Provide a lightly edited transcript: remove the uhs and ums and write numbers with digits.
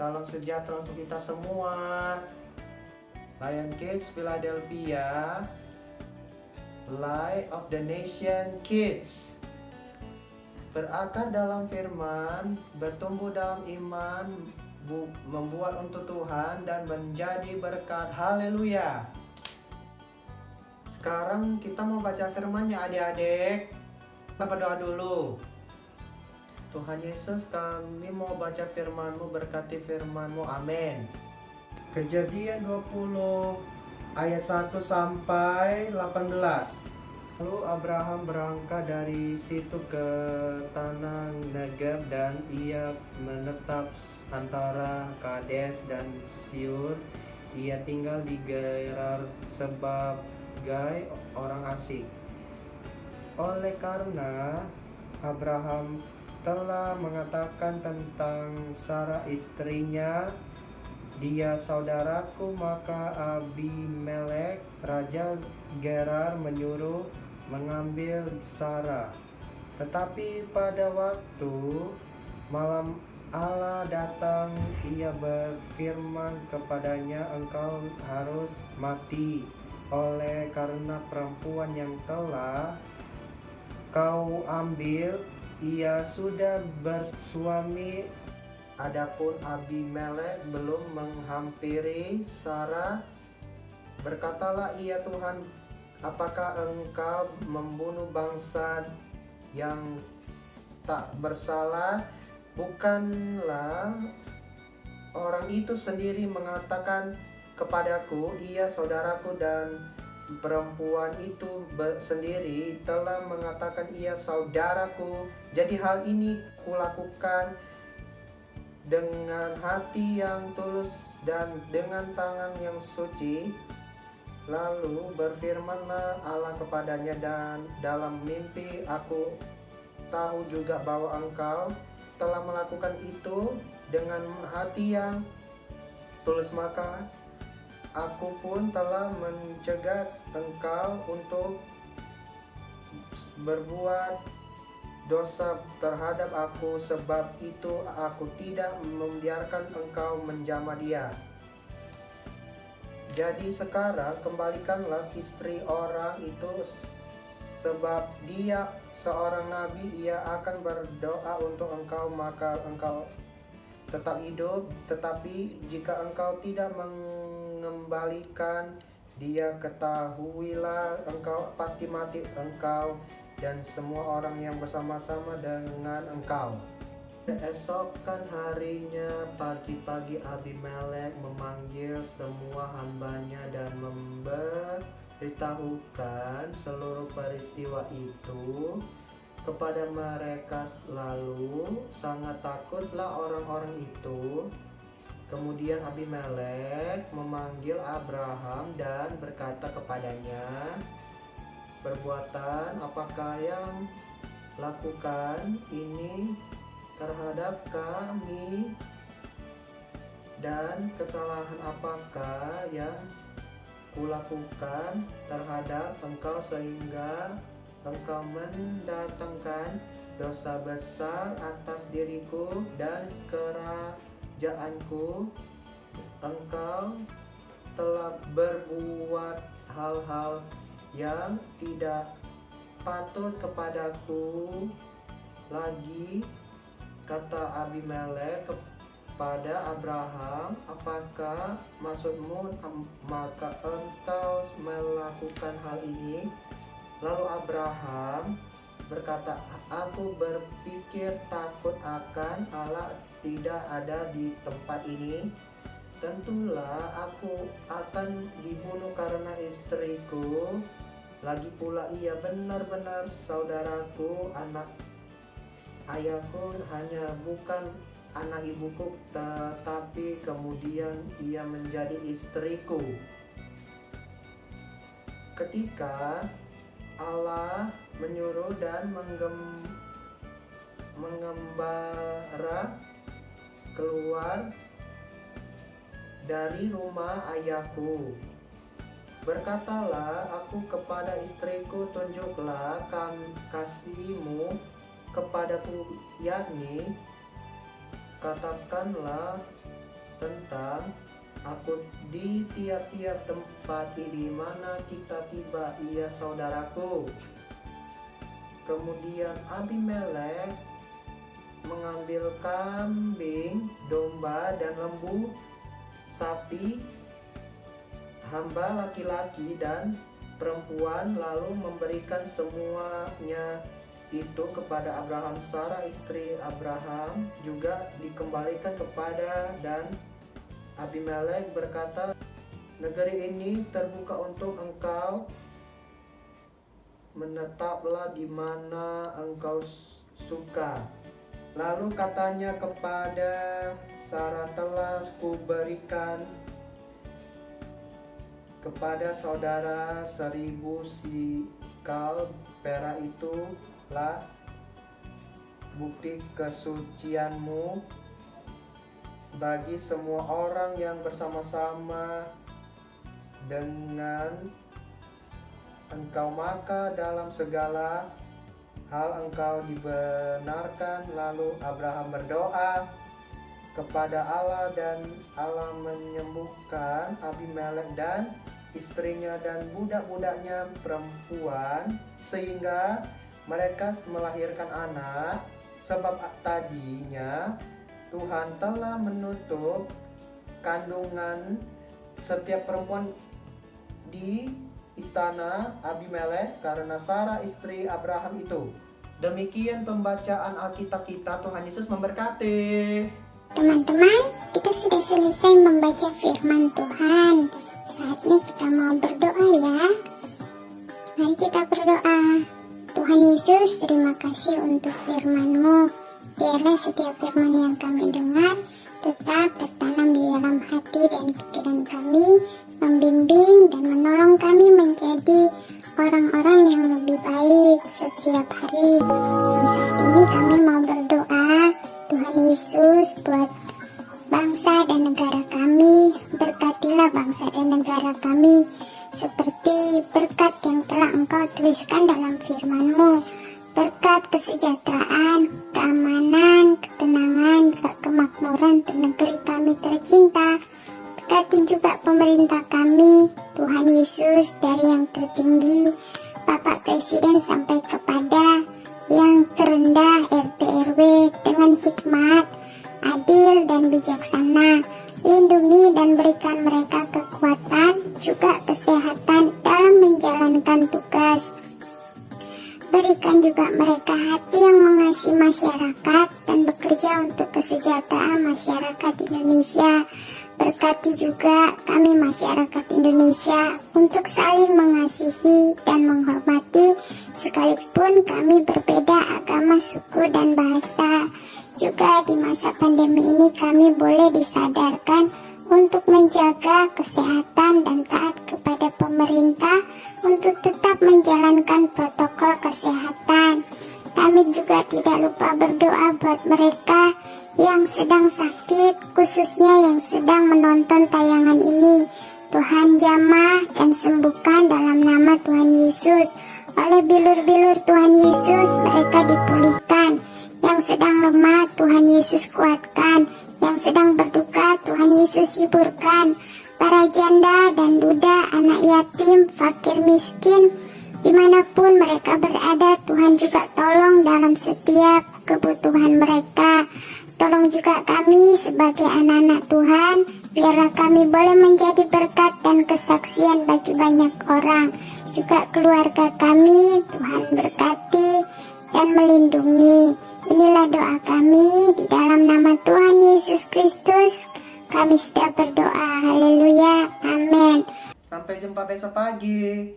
Salam sejahtera untuk kita semua. Lion Kids Philadelphia, Light of the Nation Kids. Berakar dalam firman, bertumbuh dalam iman, membuat untuk Tuhan dan menjadi berkat. Haleluya. Sekarang kita mau baca firman-Nya adik-adik. Kita berdoa dulu. Tuhan Yesus, kami mau baca firman-Mu, berkati firman-Mu, amin. Kejadian 20 ayat 1 sampai 18. Lalu Abraham berangkat dari situ ke tanah Negeb dan ia menetap antara Kades dan Syur. Ia tinggal di Gerar sebagai orang asing. Oleh karena Abraham telah mengatakan tentang Sarah istrinya, dia saudaraku, maka Abimelek raja Gerar menyuruh mengambil Sarah. Tetapi pada waktu malam Allah datang, ia berfirman kepadanya, engkau harus mati oleh karena perempuan yang telah kau ambil, ia sudah bersuami. Adapun Abimelek belum menghampiri Sarah. Berkatalah ia, Tuhan, apakah engkau membunuh bangsa yang tak bersalah? Bukanlah orang itu sendiri mengatakan kepadaku, ia saudaraku, dan perempuan itu sendiri telah mengatakan ia saudaraku. Jadi hal ini kulakukan dengan hati yang tulus dan dengan tangan yang suci. Lalu berfirmanlah Allah kepadanya, dan dalam mimpi aku tahu juga bahwa engkau telah melakukan itu dengan hati yang tulus, maka aku pun telah mencegah engkau untuk berbuat dosa terhadap aku, sebab itu aku tidak membiarkan engkau menjamah dia. Jadi sekarang kembalikanlah istri orang itu, sebab dia seorang nabi, ia akan berdoa untuk engkau, maka engkau tetap hidup. Tetapi jika engkau tidak mengembalikan dia, ketahuilah engkau pasti mati, engkau dan semua orang yang bersama-sama dengan engkau. Keesokan harinya pagi-pagi Abimelek memanggil semua hambanya dan memberitahukan seluruh peristiwa itu kepada mereka. Lalu sangat takutlah orang-orang itu. Kemudian Abimelek memanggil Abraham dan berkata kepadanya, perbuatan apakah yang lakukan ini terhadap kami, dan kesalahan apakah yang kulakukan terhadap engkau sehingga engkau mendatangkan dosa besar atas diriku dan kerajaanku? Engkau telah berbuat hal-hal yang tidak patut kepadaku lagi. Kata Abimelek kepada Abraham, apakah maksudmu maka engkau melakukan hal ini? Lalu Abraham berkata, aku berpikir takut akan Allah tidak ada di tempat ini. Tentulah aku akan dibunuh karena istriku. Lagi pula ia benar-benar saudaraku, anak ayahku, hanya bukan anak ibuku, tetapi kemudian ia menjadi istriku. Ketika Allah menyuruh dan mengembara keluar dari rumah ayahku, berkatalah aku kepada istriku, tunjuklah kasihmu kepadaku, yakni katakanlah tentang aku di tiap-tiap tempat di mana kita tiba, ia saudaraku. Kemudian Abimelek mengambil kambing, domba, dan lembu, sapi, hamba laki-laki dan perempuan, lalu memberikan semuanya itu kepada Abraham. Sarah istri Abraham juga dikembalikan kepada, dan Abimelek berkata, negeri ini terbuka untuk engkau, menetaplah di mana engkau suka. Lalu katanya kepada Sarah, telah kuberikan kepada saudara 1000 sikal perak, itulah bukti kesucianmu bagi semua orang yang bersama-sama dengan engkau, maka dalam segala hal engkau dibenarkan. Lalu Abraham berdoa kepada Allah, dan Allah menyembuhkan Abimelek dan istrinya dan budak-budaknya perempuan, sehingga mereka melahirkan anak. Sebab tadinya Tuhan telah menutup kandungan setiap perempuan di istana Abimelek karena Sarah istri Abraham itu. Demikian pembacaan Alkitab kita. Tuhan Yesus memberkati. Teman-teman, kita sudah selesai membaca firman Tuhan. Saatnya kita mau berdoa ya. Mari kita berdoa. Tuhan Yesus, terima kasih untuk firman-Mu. Biarlah setiap firman yang kami dengar tetap tertanam di dalam hati dan pikiran kami, membimbing dan menolong kami menjadi orang-orang yang lebih baik setiap hari. Dan saat ini kami mau berdoa, Tuhan Yesus, buat bangsa dan negara kami. Berkatilah bangsa dan negara kami seperti berkat yang telah Engkau tuliskan dalam firman-Mu. Berkat kesejahteraan, keamanan, ketenangan, kemakmuran untuk negeri kami tercinta. Berkati juga pemerintah kami, Tuhan Yesus, dari yang tertinggi, Bapak Presiden, sampai kepada yang terendah RT RW, dengan hikmat, adil, dan bijaksana. Lindungi dan berikan mereka kekuatan, juga kesehatan dalam menjalankan tugas. Berikan juga mereka hati yang mengasihi masyarakat dan bekerja untuk kesejahteraan masyarakat Indonesia. Berkati juga kami masyarakat Indonesia untuk saling mengasihi dan menghormati sekalipun kami berbeda agama, suku, dan bahasa. Juga di masa pandemi ini kami boleh disadarkan untuk menjaga kesehatan dan taat kepada pemerintah untuk tetap menjalankan protokol kesehatan. Kami juga tidak lupa berdoa buat mereka yang sedang sakit, khususnya yang sedang menonton tayangan ini. Tuhan jamah dan sembuhkan dalam nama Tuhan Yesus. Oleh bilur-bilur Tuhan Yesus mereka dipulihkan. Yang sedang lemah Tuhan Yesus kuatkan. Yang sedang berduka Tuhan Yesus hiburkan. Para janda dan duda, anak yatim, fakir miskin, dimanapun mereka berada, Tuhan juga tolong dalam setiap kebutuhan mereka. Tolong juga kami sebagai anak-anak Tuhan, biarlah kami boleh menjadi berkat dan kesaksian bagi banyak orang. Juga keluarga kami, Tuhan berkati dan melindungi. Inilah doa kami di dalam nama Tuhan Yesus Kristus. Kami sudah berdoa. Haleluya. Amin. Sampai jumpa besok pagi.